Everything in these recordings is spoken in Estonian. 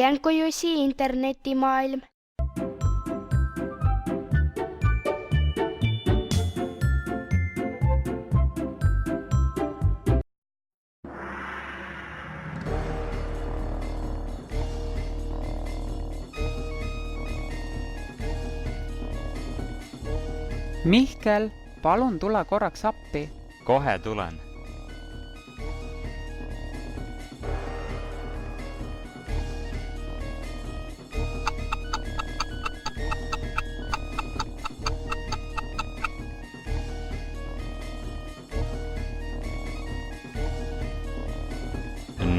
Janko Jussi internetimaailm. Mihkel, palun tule korraks appi. Kohe tulen.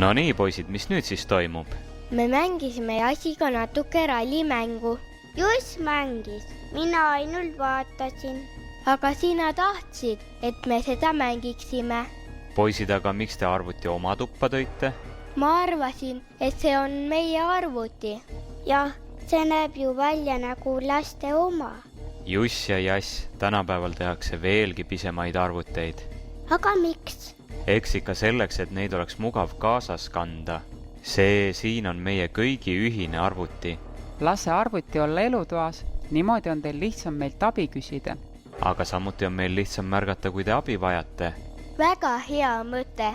No nii, poisid, mis nüüd siis toimub? Me mängisime Jassiga natuke rallimängu. Just mängis, mina ainult vaatasin. Aga sina tahtsid, et me seda mängiksime. Poisid, aga miks te arvuti oma tuppa tõite? Ma arvasin, et see on meie arvuti. Jah, see näeb ju välja nagu laste oma. Juss ja Jass, tänapäeval tehakse veelgi pisemaid arvuteid. Aga miks? Eks ikka selleks, et neid oleks mugav kaasas kanda. See siin on meie kõigi ühine arvuti. Lase arvuti olla elutoas, niimoodi on teil lihtsam meilt abi küsida. Aga samuti on meil lihtsam märgata, kui te abi vajate. Väga hea mõte.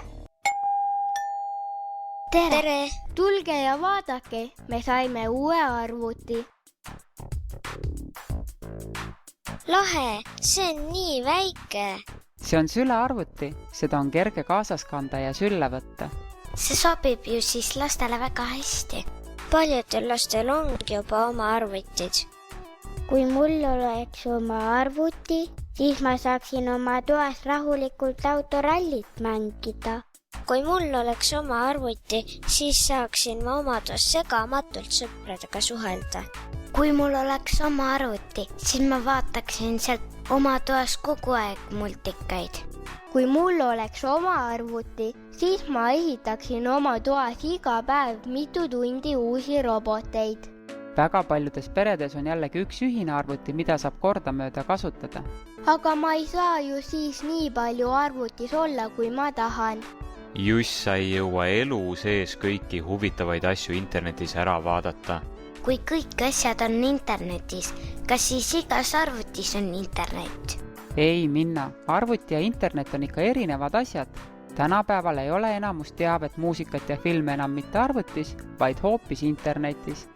Tere! Tulge ja vaadake, me saime uue arvuti. Lahe, see on nii väike. See on sülearvuti, seda on kerge kaasas kanda ja sülle võtta. See sobib ju siis lastele väga hästi. Paljudel lastel ongi juba oma arvutid. Kui mul oleks oma arvuti, siis ma saaksin oma toas rahulikult autorallit mängida. Kui mul oleks oma arvuti, siis saaksin ma oma toas segamatult sõpradega suhelda. Kui mul oleks oma arvuti, siis ma vaataksin sealt oma toas kogu aeg multikaid. Kui mul oleks oma arvuti, siis ma ehitaksin oma toas iga päev mitu tundi uusi roboteid. Väga paljudes peredes on jällegi üks ühine arvuti, mida saab kordamööda kasutada. Aga ma ei saa ju siis nii palju arvutis olla, kui ma tahan. Juss, sa ei jõua elu sees kõiki huvitavaid asju internetis ära vaadata. Kui kõik asjad on internetis, kas siis igas arvutis on internet? Ei minna, arvuti ja internet on ikka erinevad asjad. Tänapäeval ei ole enamus teavet, muusikat ja filme enam mitte arvutis, vaid hoopis internetis.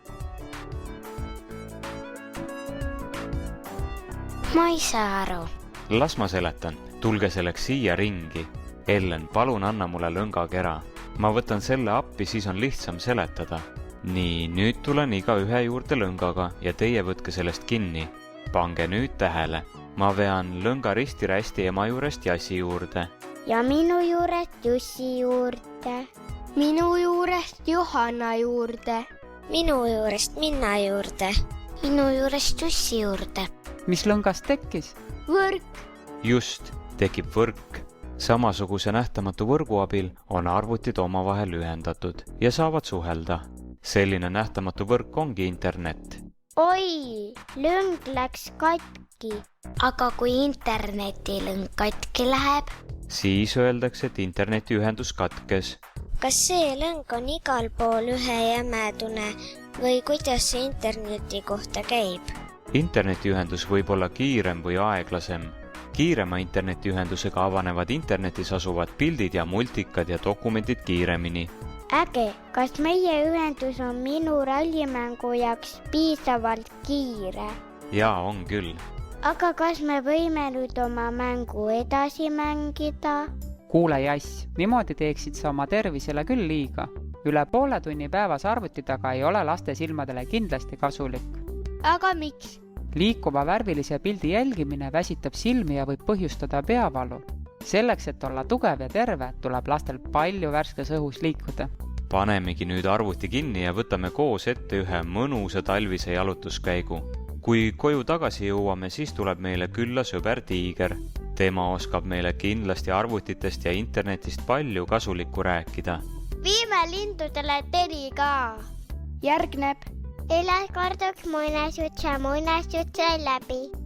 Ma ei saa aru. Las ma seletan, tulge selleks siia ringi. Ellen, palun anna mulle lõngakera. Ma võtan selle appi, siis on lihtsam seletada. Nii, nüüd tulen iga ühe juurde lõngaga ja teie võtke sellest kinni. Pange nüüd tähele. Ma vean lõnga risti-rästi ema juurest Jassi juurde. Ja minu juurest Jussi juurde. Minu juurest Johanna juurde. Minu juurest Minna juurde. Minu juurest Jussi juurde. Mis lõngast tekkis? Võrk. Just, tekib võrk. Samasuguse nähtamatu võrgu abil on arvutid omavahel ühendatud ja saavad suhelda. Selline nähtamatu võrk ongi internet. Oi, lõng läks katki. Aga kui internetilõng katki läheb? Siis öeldakse, et internetiühendus katkes. Kas see lõng on igal pool ühejämedune või kuidas see interneti kohta käib? Internetiühendus võib olla kiirem või aeglasem. Kiirema internetiühendusega avanevad internetis asuvad pildid ja multikad ja dokumendid kiiremini. Äge, kas meie ühendus on minu rallimängu jaoks piisavalt kiire? Jaa, on küll. Aga kas me võime nüüd oma mängu edasi mängida? Kuule Jass, niimoodi teeksid sa oma tervisele küll liiga. Üle poole tunni päevas arvuti taga ei ole laste silmadele kindlasti kasulik. Aga miks? Liikuva värvilise pildi jälgimine väsitab silmi ja võib põhjustada peavalu. Selleks, et olla tugev ja terve, tuleb lastel palju värskes õhus liikuda. Panemegi nüüd arvuti kinni ja võtame koos ette ühe mõnusa talvise jalutuskäigu. Kui koju tagasi jõuame, siis tuleb meile külla sõber Tiiger. Tema oskab meile kindlasti arvutitest ja internetist palju kasulikku rääkida. Viime lindudele teri ka. Järgneb. Elas korduks muinasjutt sai läbi.